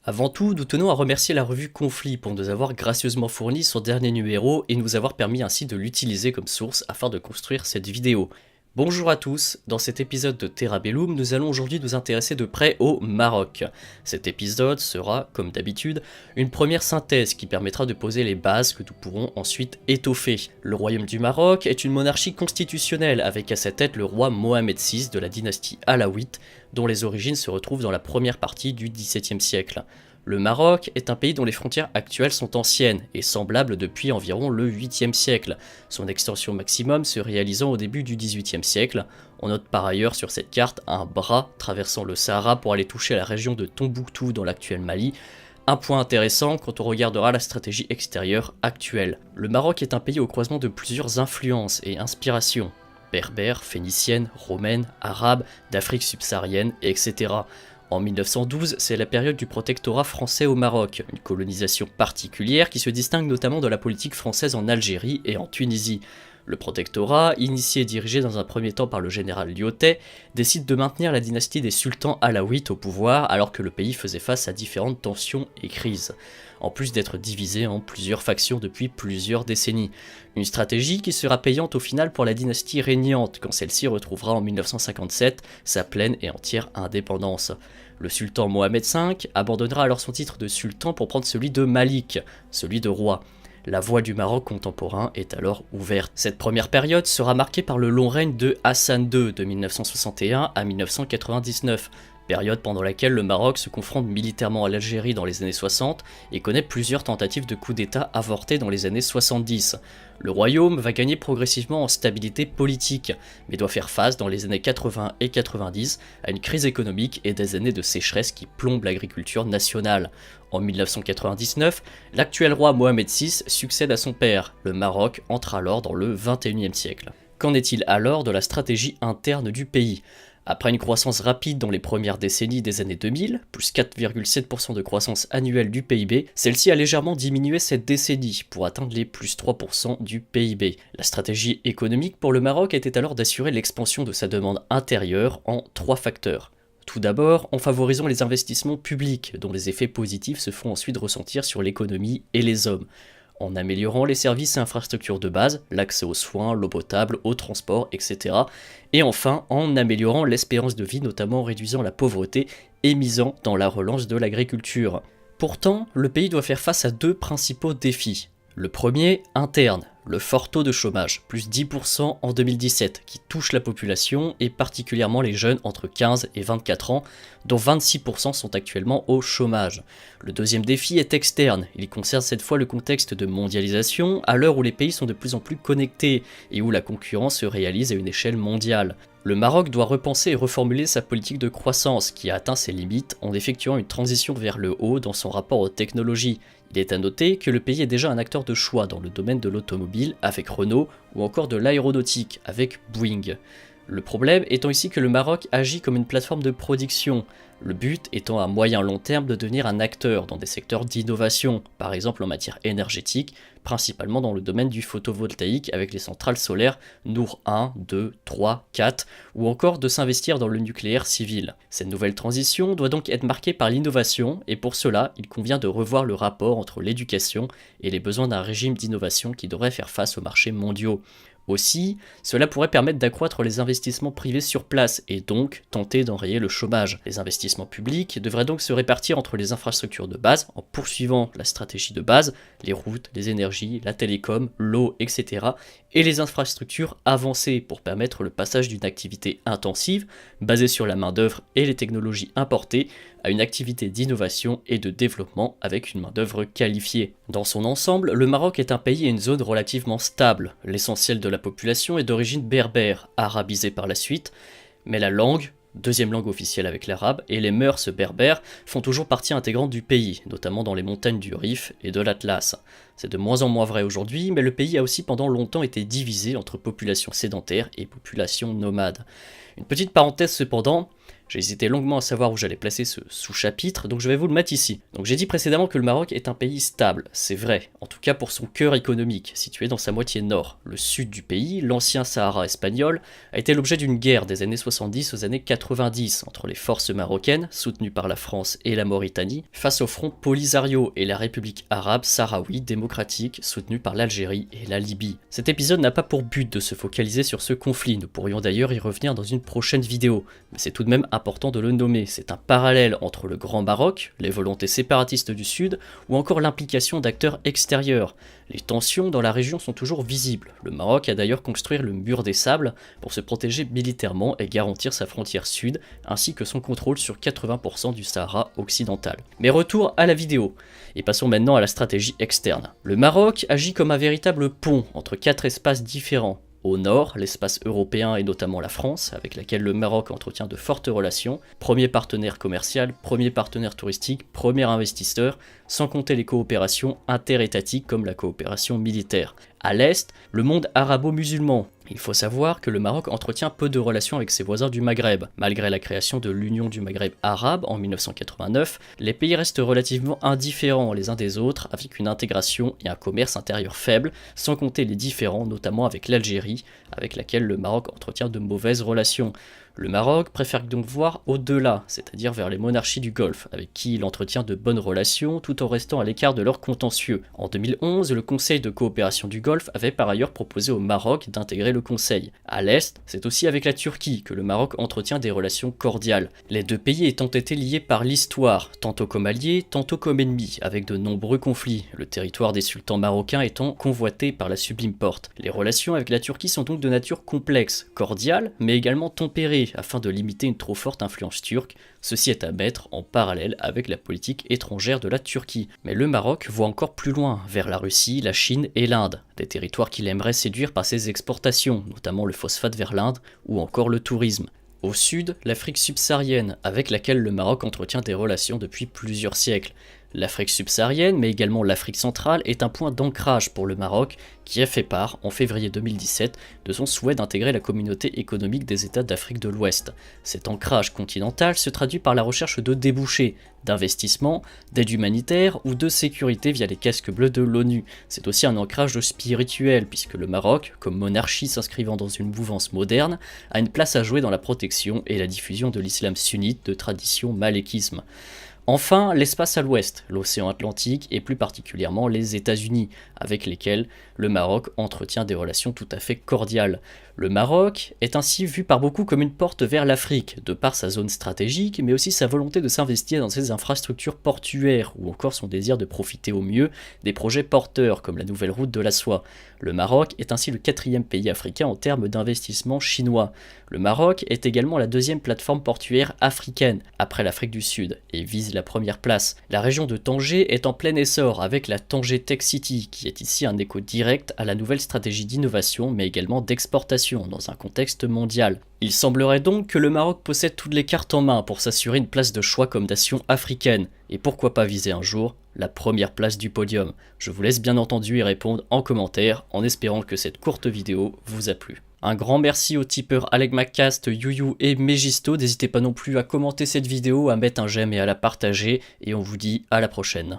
Avant tout, nous tenons à remercier la revue Conflit pour nous avoir gracieusement fourni son dernier numéro et nous avoir permis ainsi de l'utiliser comme source afin de construire cette vidéo. Bonjour à tous, dans cet épisode de Terra Bellum, nous allons aujourd'hui nous intéresser de près au Maroc. Cet épisode sera, comme d'habitude, une première synthèse qui permettra de poser les bases que nous pourrons ensuite étoffer. Le royaume du Maroc est une monarchie constitutionnelle avec à sa tête le roi Mohamed VI de la dynastie alaouite, dont les origines se retrouvent dans la première partie du XVIIe siècle. Le Maroc est un pays dont les frontières actuelles sont anciennes et semblables depuis environ le 8e siècle, son extension maximum se réalisant au début du 18e siècle. On note par ailleurs sur cette carte un bras traversant le Sahara pour aller toucher la région de Tombouctou dans l'actuel Mali. Un point intéressant quand on regardera la stratégie extérieure actuelle. Le Maroc est un pays au croisement de plusieurs influences et inspirations. Berbères, phéniciennes, romaines, arabes, d'Afrique subsaharienne, etc. En 1912, c'est la période du protectorat français au Maroc, une colonisation particulière qui se distingue notamment de la politique française en Algérie et en Tunisie. Le protectorat, initié et dirigé dans un premier temps par le général Lyautey, décide de maintenir la dynastie des sultans alaouites au pouvoir alors que le pays faisait face à différentes tensions et crises, en plus d'être divisé en plusieurs factions depuis plusieurs décennies. Une stratégie qui sera payante au final pour la dynastie régnante quand celle-ci retrouvera en 1957 sa pleine et entière indépendance. Le sultan Mohamed V abandonnera alors son titre de sultan pour prendre celui de Malik, celui de roi. La voie du Maroc contemporain est alors ouverte. Cette première période sera marquée par le long règne de Hassan II de 1961 à 1999, période pendant laquelle le Maroc se confronte militairement à l'Algérie dans les années 60 et connaît plusieurs tentatives de coup d'État avortées dans les années 70. Le royaume va gagner progressivement en stabilité politique, mais doit faire face dans les années 80 et 90 à une crise économique et des années de sécheresse qui plombent l'agriculture nationale. En 1999, l'actuel roi Mohamed VI succède à son père. Le Maroc entre alors dans le XXIe siècle. Qu'en est-il alors de la stratégie interne du pays ? Après une croissance rapide dans les premières décennies des années 2000, plus 4,7% de croissance annuelle du PIB, celle-ci a légèrement diminué cette décennie pour atteindre les plus 3% du PIB. La stratégie économique pour le Maroc était alors d'assurer l'expansion de sa demande intérieure en 3 facteurs. Tout d'abord, en favorisant les investissements publics, dont les effets positifs se font ensuite ressentir sur l'économie et les hommes. En améliorant les services et infrastructures de base, l'accès aux soins, l'eau potable, au transport, etc. Et enfin, en améliorant l'espérance de vie, notamment en réduisant la pauvreté et misant dans la relance de l'agriculture. Pourtant, le pays doit faire face à 2 principaux défis. Le premier, interne, le fort taux de chômage, plus 10% en 2017, qui touche la population et particulièrement les jeunes entre 15 et 24 ans, dont 26% sont actuellement au chômage. Le deuxième défi est externe, il concerne cette fois le contexte de mondialisation, à l'heure où les pays sont de plus en plus connectés et où la concurrence se réalise à une échelle mondiale. Le Maroc doit repenser et reformuler sa politique de croissance, qui a atteint ses limites en effectuant une transition vers le haut dans son rapport aux technologies. Il est à noter que le pays est déjà un acteur de choix dans le domaine de l'automobile avec Renault ou encore de l'aéronautique avec Boeing. Le problème étant ici que le Maroc agit comme une plateforme de production, le but étant à moyen long terme de devenir un acteur dans des secteurs d'innovation, par exemple en matière énergétique, principalement dans le domaine du photovoltaïque avec les centrales solaires Nour 1, 2, 3, 4, ou encore de s'investir dans le nucléaire civil. Cette nouvelle transition doit donc être marquée par l'innovation, et pour cela, il convient de revoir le rapport entre l'éducation et les besoins d'un régime d'innovation qui devrait faire face aux marchés mondiaux. Aussi, cela pourrait permettre d'accroître les investissements privés sur place et donc tenter d'enrayer le chômage. Les investissements publics devraient donc se répartir entre les infrastructures de base en poursuivant la stratégie de base, les routes, les énergies, la télécom, l'eau, etc. et les infrastructures avancées pour permettre le passage d'une activité intensive, basée sur la main-d'œuvre et les technologies importées, à une activité d'innovation et de développement avec une main-d'œuvre qualifiée. Dans son ensemble, le Maroc est un pays et une zone relativement stable. L'essentiel de la population est d'origine berbère, arabisée par la suite, mais la langue, deuxième langue officielle avec l'arabe, et les mœurs berbères font toujours partie intégrante du pays, notamment dans les montagnes du Rif et de l'Atlas. C'est de moins en moins vrai aujourd'hui, mais le pays a aussi pendant longtemps été divisé entre population sédentaire et population nomade. Une petite parenthèse cependant, J'ai hésité longuement à savoir où j'allais placer ce sous-chapitre, donc je vais vous le mettre ici. Donc j'ai dit précédemment que le Maroc est un pays stable, c'est vrai, en tout cas pour son cœur économique, situé dans sa moitié nord. Le sud du pays, l'ancien Sahara espagnol, a été l'objet d'une guerre des années 70 aux années 90 entre les forces marocaines, soutenues par la France et la Mauritanie, face au front Polisario et la République arabe sahraoui démocratique, soutenue par l'Algérie et la Libye. Cet épisode n'a pas pour but de se focaliser sur ce conflit, nous pourrions d'ailleurs y revenir dans une prochaine vidéo, mais c'est tout de même important de le nommer, c'est un parallèle entre le Grand Maroc, les volontés séparatistes du Sud, ou encore l'implication d'acteurs extérieurs. Les tensions dans la région sont toujours visibles, le Maroc a d'ailleurs construit le mur des sables pour se protéger militairement et garantir sa frontière sud, ainsi que son contrôle sur 80% du Sahara occidental. Mais retour à la vidéo, et passons maintenant à la stratégie externe. Le Maroc agit comme un véritable pont entre 4 espaces différents. Au nord, l'espace européen et notamment la France, avec laquelle le Maroc entretient de fortes relations, premier partenaire commercial, premier partenaire touristique, premier investisseur, sans compter les coopérations interétatiques comme la coopération militaire. À l'est, le monde arabo-musulman. Il faut savoir que le Maroc entretient peu de relations avec ses voisins du Maghreb. Malgré la création de l'Union du Maghreb arabe en 1989, les pays restent relativement indifférents les uns des autres, avec une intégration et un commerce intérieur faible, sans compter les différends, notamment avec l'Algérie, avec laquelle le Maroc entretient de mauvaises relations. Le Maroc préfère donc voir au-delà, c'est-à-dire vers les monarchies du Golfe, avec qui il entretient de bonnes relations tout en restant à l'écart de leurs contentieux. En 2011, le Conseil de coopération du Golfe avait par ailleurs proposé au Maroc d'intégrer le Conseil. À l'est, c'est aussi avec la Turquie que le Maroc entretient des relations cordiales, les deux pays étant été liés par l'histoire, tantôt comme alliés, tantôt comme ennemis, avec de nombreux conflits, le territoire des sultans marocains étant convoité par la Sublime Porte. Les relations avec la Turquie sont donc de nature complexe, cordiale, mais également tempérée, afin de limiter une trop forte influence turque. Ceci est à mettre en parallèle avec la politique étrangère de la Turquie. Mais le Maroc voit encore plus loin, vers la Russie, la Chine et l'Inde, des territoires qu'il aimerait séduire par ses exportations, notamment le phosphate vers l'Inde ou encore le tourisme. Au sud, l'Afrique subsaharienne, avec laquelle le Maroc entretient des relations depuis plusieurs siècles. L'Afrique subsaharienne, mais également l'Afrique centrale, est un point d'ancrage pour le Maroc, qui a fait part, en février 2017, de son souhait d'intégrer la communauté économique des États d'Afrique de l'Ouest. Cet ancrage continental se traduit par la recherche de débouchés, d'investissement, d'aide humanitaire ou de sécurité via les casques bleus de l'ONU. C'est aussi un ancrage spirituel, puisque le Maroc, comme monarchie s'inscrivant dans une mouvance moderne, a une place à jouer dans la protection et la diffusion de l'islam sunnite de tradition malékisme. Enfin, l'espace à l'ouest, l'océan Atlantique et plus particulièrement les États-Unis, avec lesquels le Maroc entretient des relations tout à fait cordiales. Le Maroc est ainsi vu par beaucoup comme une porte vers l'Afrique, de par sa zone stratégique, mais aussi sa volonté de s'investir dans ses infrastructures portuaires, ou encore son désir de profiter au mieux des projets porteurs, comme la nouvelle route de la soie. Le Maroc est ainsi le 4e pays africain en termes d'investissement chinois. Le Maroc est également la 2e plateforme portuaire africaine, après l'Afrique du Sud, et vise la première place. La région de Tanger est en plein essor avec la Tanger Tech City, qui est ici un écho direct à la nouvelle stratégie d'innovation, mais également d'exportation dans un contexte mondial. Il semblerait donc que le Maroc possède toutes les cartes en main pour s'assurer une place de choix comme nation africaine, et pourquoi pas viser un jour la première place du podium. Je vous laisse bien entendu y répondre en commentaire, en espérant que cette courte vidéo vous a plu. Un grand merci aux tipeurs Alec McCast, Yuyu et Megisto. N'hésitez pas non plus à commenter cette vidéo, à mettre un j'aime et à la partager. Et on vous dit à la prochaine.